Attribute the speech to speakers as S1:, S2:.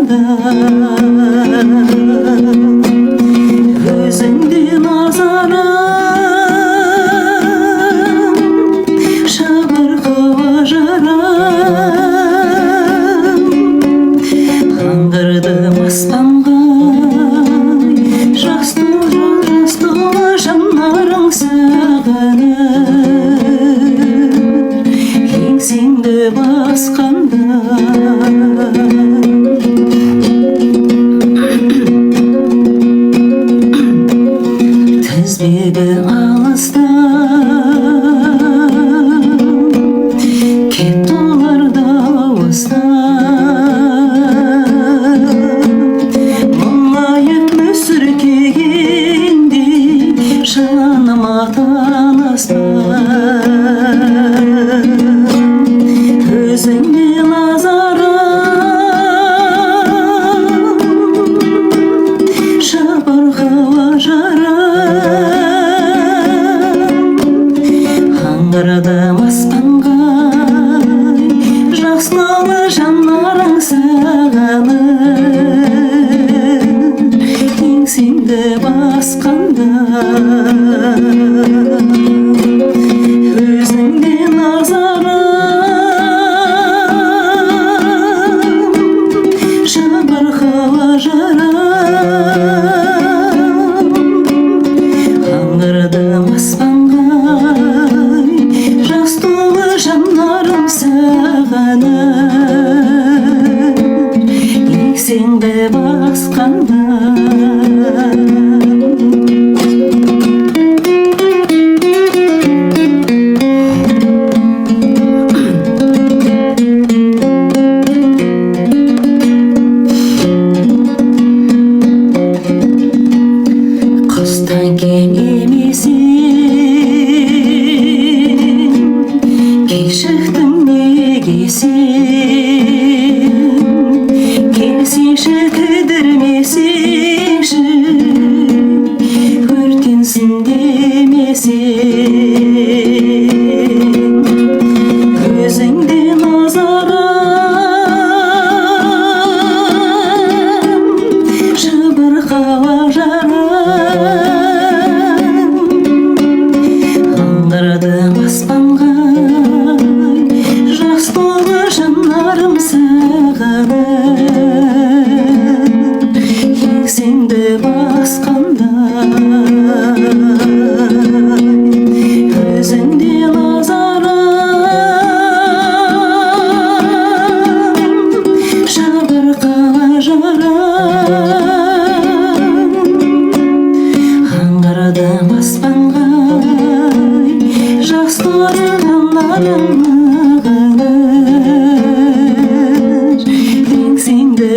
S1: басқанда өзіңде назарым шабырқау ажарым аңғырдым аспанға жас толы жанарың сағынып еңсеңді басқанда тізбегі алыстан кетті олар дауыстан мұңайып мүсіркегендей жаныма таныстан өзіңде назарым шабырқау ажарым аңғырдым аспанға жас толы жанарың сағынып еңсеңді басқанда өзіңде назарым шабырқау ажарым аңғырдым аспанға жас толы жанарым сағынып еңсеңді басқанда құстан кем емесің кешіктің неге сен келсеңші кідірмесеңші өртенсін демесең өзіңде назарым шабырқау ажарым аңғырдым аспанға жас толы жанарым сағынып еңсеңді басқанда өзіңде назарым шабырқау ажарым аңғырдым аспанға жас толы жанарым еңсеңді